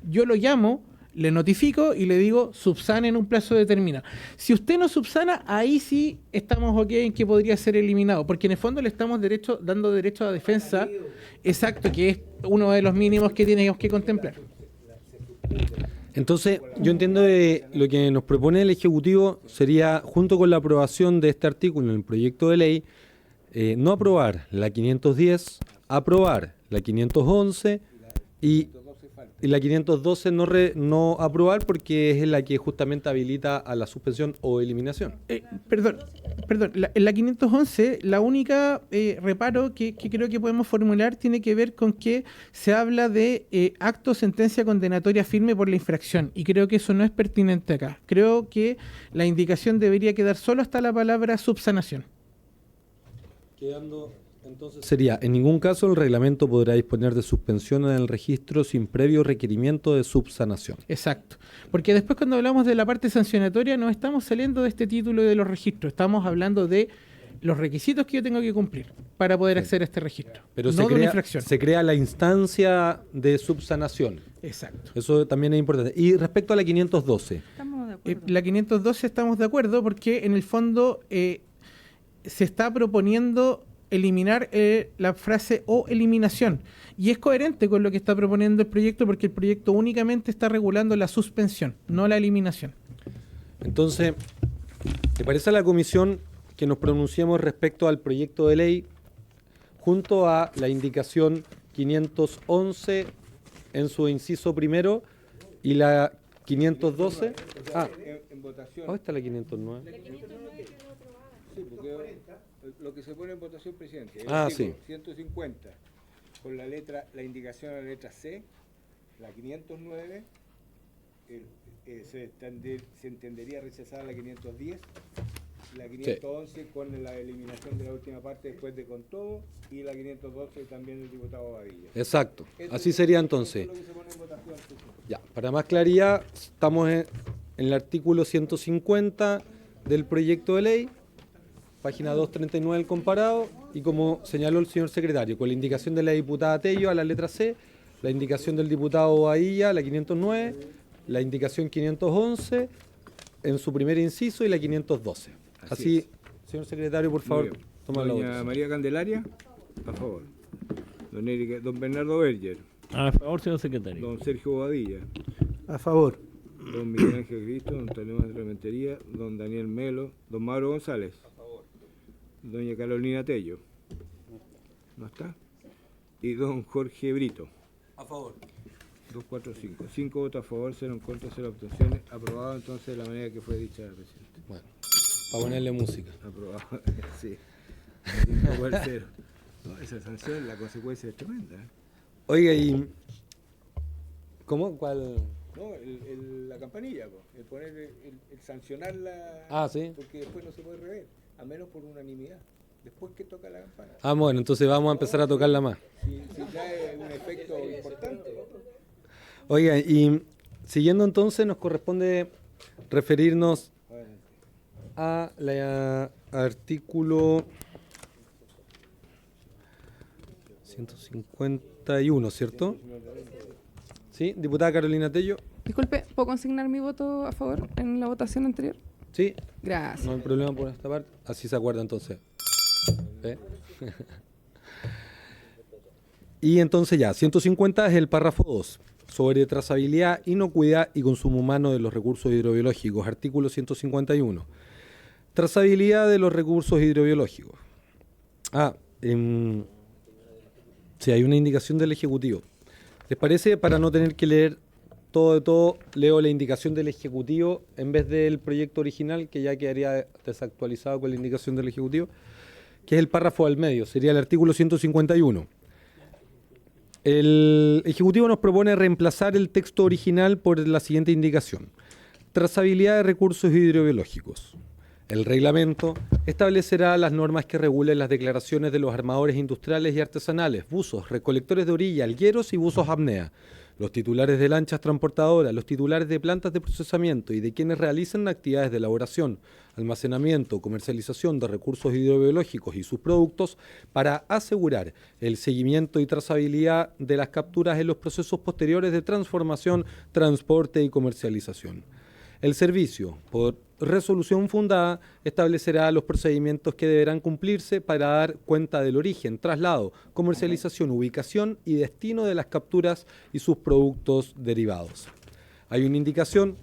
Yo lo llamo, le notifico y le digo subsane en un plazo determinado. Si usted no subsana, ahí sí estamos ok en que podría ser eliminado, porque en el fondo le estamos dando derecho a defensa, exacto, que es uno de los mínimos que tenemos que contemplar. Entonces, yo entiendo que lo que nos propone el Ejecutivo sería, junto con la aprobación de este artículo en el proyecto de ley, no aprobar la 510, aprobar la 511 y la 512 no aprobar porque es la que justamente habilita a la suspensión o eliminación. Perdón, en la 511 la única reparo que creo que podemos formular tiene que ver con que se habla de acto o sentencia condenatoria firme por la infracción y creo que eso no es pertinente acá. Creo que la indicación debería quedar solo hasta la palabra subsanación. Quedando... Entonces sería, en ningún caso el reglamento podrá disponer de suspensión en el registro sin previo requerimiento de subsanación. Exacto, porque después cuando hablamos de la parte sancionatoria no estamos saliendo de este título de los registros, estamos hablando de los requisitos que yo tengo que cumplir para poder acceder a este registro. Pero no de una infracción. se crea la instancia de subsanación. Exacto. Eso también es importante. Y respecto a la 512, Estamos de acuerdo. La 512 estamos de acuerdo porque en el fondo se está proponiendo eliminar la frase o eliminación. Y es coherente con lo que está proponiendo el proyecto porque el proyecto únicamente está regulando la suspensión, no la eliminación. entonces, ¿te parece a la comisión que nos pronunciemos respecto al proyecto de ley junto a la indicación 511 en su inciso primero y la 512? En votación. ¿Dónde está la 509? Sí, porque lo que se pone en votación, presidente, el Ah, artículo sí. 150, con la indicación a la letra C, la 509, se entendería rechazar la 510, la 511 con la eliminación de la última parte después de con todo, y la 512 también del diputado Badilla. Exacto. Así sería entonces. Eso es lo que se pone en votación, presidente. Ya, para más claridad, estamos en el artículo 150 del proyecto de ley, página 239 del comparado, y como señaló el señor secretario, con la indicación de la diputada Tello a la letra C, la indicación del diputado Badilla, la 509, la indicación 511 en su primer inciso y la 512. Así Así, señor secretario, por Muy favor, bien. toma la Doña votación. María Candelaria, a favor. Don Bernardo Berger, A favor, señor secretario. don Sergio Bobadilla, A favor. don Miguel Ángel Cristo, don Tomás Rementería, don Daniel Melo, don Mauro González, doña Carolina Tello, ¿no está? Y don Jorge Brito. A favor. 2, 4, 5. 5 votos a favor, 0 en contra, 0 abstenciones. Aprobado entonces de la manera que fue dicha, presidente. Bueno, para ponerle música. Aprobado, sí. 5 por 0. No, esa sanción, la consecuencia es tremenda. Oiga, ¿y cómo? ¿Cuál? No, la campanilla, po, el poner, el sancionarla. Ah, sí. Porque después no se puede rever, a menos por unanimidad. Después que toca la campana. Ah, bueno, entonces vamos a empezar a tocarla más. Si trae un efecto importante. Oiga, y siguiendo entonces nos corresponde referirnos a la artículo 151, ¿cierto? ¿Sí? Diputada Carolina Tello. Disculpe, ¿puedo consignar mi voto a favor en la votación anterior? Sí, Gracias. no hay problema por esta parte. Así se acuerda entonces. ¿Ve? Y entonces ya, 150 es el párrafo 2, sobre trazabilidad, inocuidad y consumo humano de los recursos hidrobiológicos, artículo 151. Trazabilidad de los recursos hidrobiológicos. Sí, hay una indicación del Ejecutivo. ¿Les parece? Para no tener que leer todo de todo, leo la indicación del Ejecutivo en vez del proyecto original, que ya quedaría desactualizado con la indicación del Ejecutivo, que es el párrafo al medio, sería el artículo 151. El Ejecutivo nos propone reemplazar el texto original por la siguiente indicación. Trazabilidad de recursos hidrobiológicos. El reglamento establecerá las normas que regulen las declaraciones de los armadores industriales y artesanales, buzos, recolectores de orilla, algueros y buzos apnea, los titulares de lanchas transportadoras, los titulares de plantas de procesamiento y de quienes realizan actividades de elaboración, almacenamiento, comercialización de recursos hidrobiológicos y sus productos para asegurar el seguimiento y trazabilidad de las capturas en los procesos posteriores de transformación, transporte y comercialización. El servicio, por resolución fundada, establecerá los procedimientos que deberán cumplirse para dar cuenta del origen, traslado, comercialización, ubicación y destino de las capturas y sus productos derivados. Hay una indicación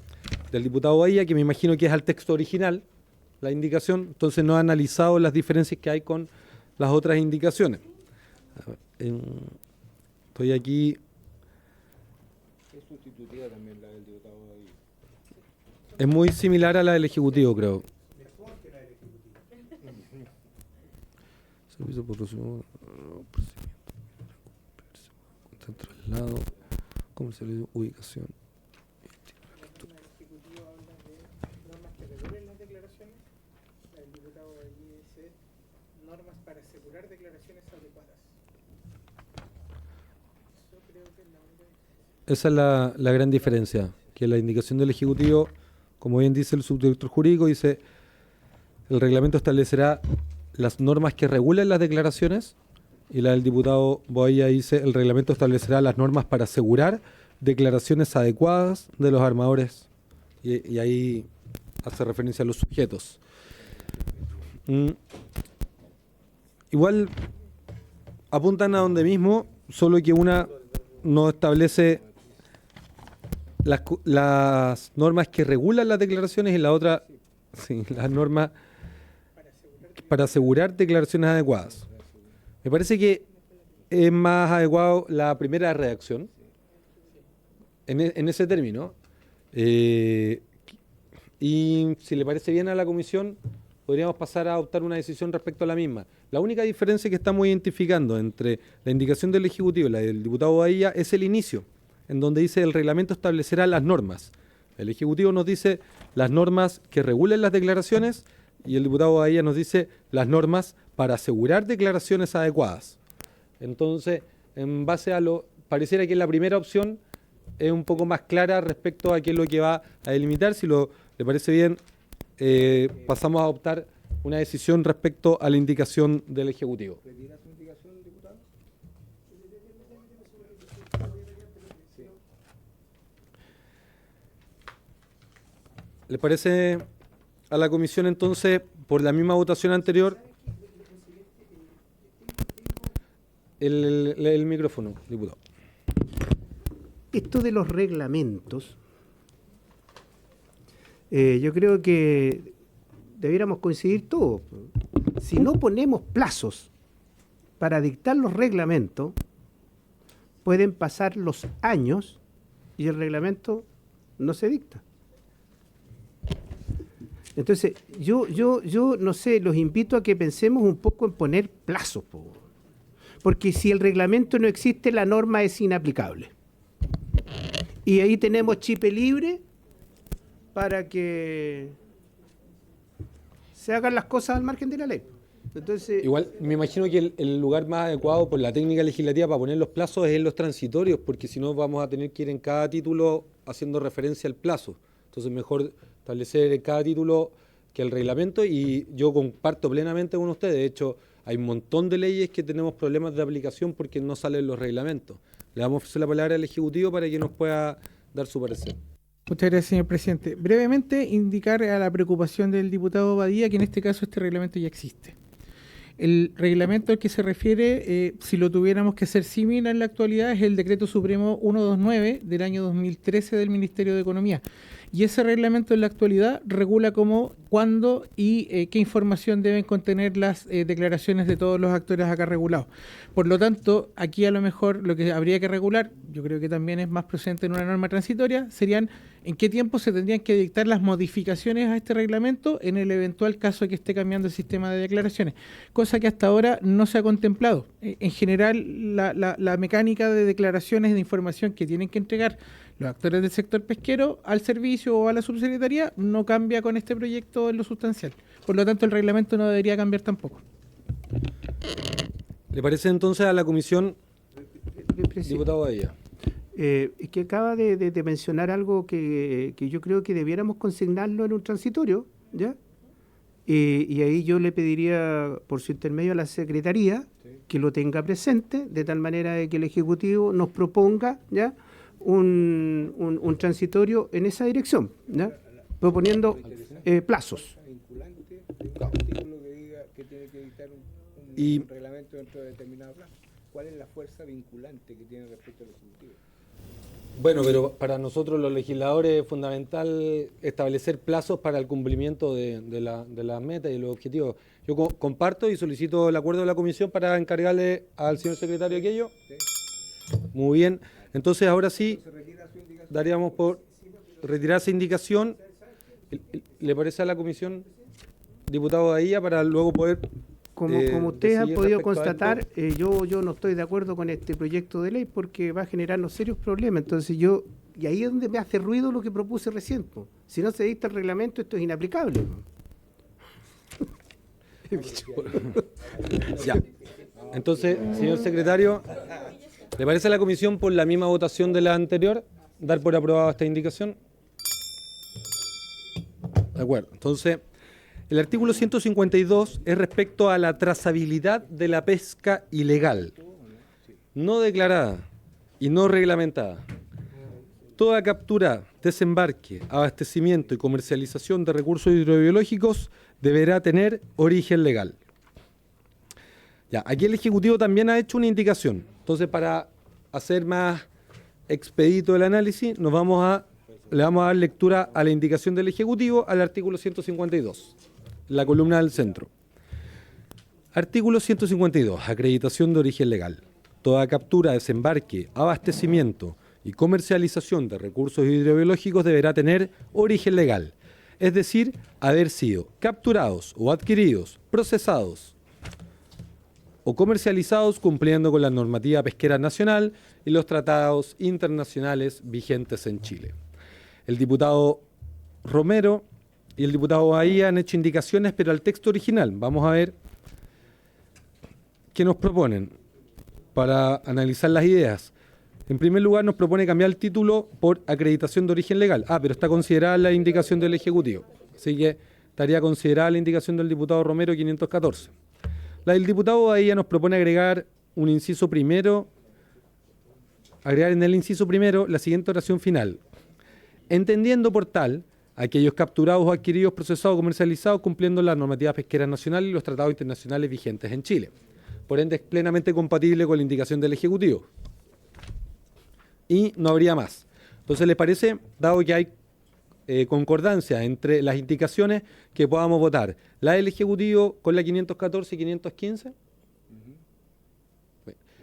del diputado Bahía, que me imagino que es al texto original, la indicación, entonces no ha analizado las diferencias que hay con las otras indicaciones. Estoy aquí. Es sustitutiva también la del diputado Badilla. Es muy similar a la del Ejecutivo, creo. Servicio por traslado, comercialización, ubicación. Normas para asegurar declaraciones adecuadas. Esa es la gran diferencia, que la indicación del Ejecutivo, como bien dice el subdirector jurídico, dice: el reglamento establecerá las normas que regulan las declaraciones, y la del diputado Boadilla dice el reglamento establecerá las normas para asegurar declaraciones adecuadas de los armadores, y ahí hace referencia a los sujetos. Igual apuntan a donde mismo, solo que una no establece las normas que regulan las declaraciones y la otra, sí, las normas para asegurar declaraciones adecuadas. Me parece que es más adecuado la primera redacción en ese término. Y si le parece bien a la comisión, podríamos pasar a adoptar una decisión respecto a la misma. La única diferencia que estamos identificando entre la indicación del Ejecutivo y la del diputado Boadilla es el inicio, en donde dice el reglamento establecerá las normas. El Ejecutivo nos dice las normas que regulen las declaraciones y el diputado Boadilla nos dice las normas para asegurar declaraciones adecuadas. Entonces, en base a pareciera que la primera opción es un poco más clara respecto a qué es lo que va a delimitar. Si le parece bien, pasamos a adoptar una decisión respecto a la indicación del Ejecutivo. ¿Retira su indicación, diputado? ¿Le parece a la comisión entonces, por la misma votación anterior, el micrófono, diputado? Esto de los reglamentos, yo creo que debiéramos coincidir todos. Si no ponemos plazos para dictar los reglamentos, pueden pasar los años y el reglamento no se dicta. Entonces, yo no sé, los invito a que pensemos un poco en poner plazos, porque si el reglamento no existe, la norma es inaplicable. Y ahí tenemos chip libre para que se hagan las cosas al margen de la ley. Entonces, igual me imagino que el lugar más adecuado por la técnica legislativa para poner los plazos es en los transitorios, porque si no vamos a tener que ir en cada título haciendo referencia al plazo. Entonces mejor establecer en cada título que el reglamento, y yo comparto plenamente con ustedes. De hecho, hay un montón de leyes que tenemos problemas de aplicación porque no salen los reglamentos. Le vamos a ofrecer la palabra al Ejecutivo para que nos pueda dar su parecer. Muchas gracias, señor presidente. Brevemente, indicar a la preocupación del diputado Badía que en este caso este reglamento ya existe. El reglamento al que se refiere, si lo tuviéramos que hacer similar en la actualidad, es el Decreto Supremo 129 del año 2013 del Ministerio de Economía. Y ese reglamento en la actualidad regula cómo, cuándo y qué información deben contener las declaraciones de todos los actores acá regulados. Por lo tanto, aquí a lo mejor lo que habría que regular, yo creo que también es más presente en una norma transitoria, serían en qué tiempo se tendrían que dictar las modificaciones a este reglamento en el eventual caso de que esté cambiando el sistema de declaraciones, cosa que hasta ahora no se ha contemplado. En general, la mecánica de declaraciones de información que tienen que entregar los actores del sector pesquero al servicio o a la subsecretaría no cambia con este proyecto en lo sustancial. Por lo tanto, el reglamento no debería cambiar tampoco. ¿Le parece entonces a la comisión, diputado Badía? Es que acaba de mencionar algo que yo creo que debiéramos consignarlo en un transitorio, ¿ya? Y ahí yo le pediría, por su intermedio, a la Secretaría que lo tenga presente, de tal manera de que el Ejecutivo nos proponga, ¿ya?, un transitorio en esa dirección, ¿ya?, proponiendo plazos. Vinculante, un artículo que diga que tiene que dictar un reglamento dentro de determinado plazo. ¿Cuál es la fuerza vinculante que tiene respecto al Ejecutivo? Bueno, pero para nosotros los legisladores es fundamental establecer plazos para el cumplimiento de las metas y los objetivos. Yo comparto y solicito el acuerdo de la comisión para encargarle al señor secretario aquello. ¿Sí? Muy bien. Entonces ahora sí daríamos por retirar esa indicación. ¿Le parece a la comisión, diputado Badía, para luego poder... Como ustedes han podido constatar, yo no estoy de acuerdo con este proyecto de ley porque va a generarnos serios problemas. Entonces y ahí es donde me hace ruido lo que propuse recién. Si no se dicta el reglamento, esto es inaplicable. Ya. Entonces, señor secretario, ¿le parece a la comisión, por la misma votación de la anterior, dar por aprobada esta indicación? De acuerdo. Entonces, El artículo 152 es respecto a la trazabilidad de la pesca ilegal, no declarada y no reglamentada. Toda captura, desembarque, abastecimiento y comercialización de recursos hidrobiológicos deberá tener origen legal. Ya, aquí el Ejecutivo también ha hecho una indicación. Entonces, para hacer más expedito el análisis, le vamos a dar lectura a la indicación del Ejecutivo al artículo 152, la columna del centro. Artículo 152, acreditación de origen legal. Toda captura, desembarque, abastecimiento y comercialización de recursos hidrobiológicos deberá tener origen legal, es decir, haber sido capturados o adquiridos, procesados o comercializados cumpliendo con la normativa pesquera nacional y los tratados internacionales vigentes en Chile. El diputado Romero y el diputado Bahía han hecho indicaciones, pero al texto original. Vamos a ver qué nos proponen para analizar las ideas. En primer lugar, nos propone cambiar el título por acreditación de origen legal. Pero está considerada la indicación del Ejecutivo. Así que estaría considerada la indicación del diputado Romero 514. La del diputado Bahía nos propone agregar un inciso primero, agregar en el inciso primero la siguiente oración final. Entendiendo por tal aquellos capturados o adquiridos, procesados o comercializados cumpliendo las normativas pesqueras nacionales y los tratados internacionales vigentes en Chile. Por ende, es plenamente compatible con la indicación del Ejecutivo. Y no habría más. Entonces, ¿les parece, dado que hay concordancia entre las indicaciones, que podamos votar la del Ejecutivo con la 514 y 515?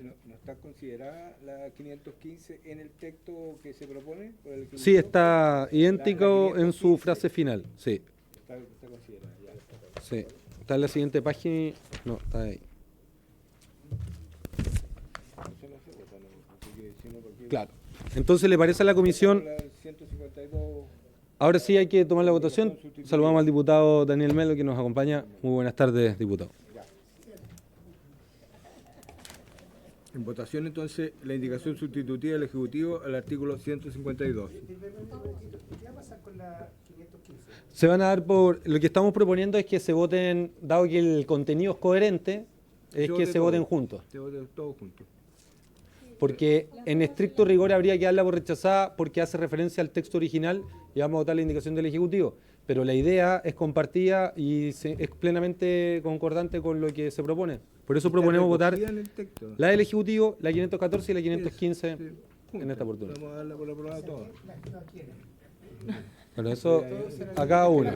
¿No está considerada la 515 en el texto que se propone? Por el Sí, está idéntico en su frase final. Sí. Está considerada, ya. Sí. Está en la siguiente página. No, está ahí. Claro. Entonces, ¿le parece a la comisión? Ahora sí hay que tomar la votación. Saludamos al diputado Daniel Melo, que nos acompaña. Muy buenas tardes, diputado. En votación, entonces, la indicación sustitutiva del Ejecutivo al artículo 152. ¿Qué va a pasar con la 515? Se van a dar por... Lo que estamos proponiendo es que se voten, dado que el contenido es coherente, es que se voten juntos. Se voten todos juntos. Porque en estricto rigor habría que darla por rechazada porque hace referencia al texto original y vamos a votar la indicación del Ejecutivo. Pero la idea es compartida y es plenamente concordante con lo que se propone. Por eso proponemos votar la del Ejecutivo, la 514 y la 515 en esta oportunidad. Vamos a darla por aprobada todas. Bueno, eso a cada uno.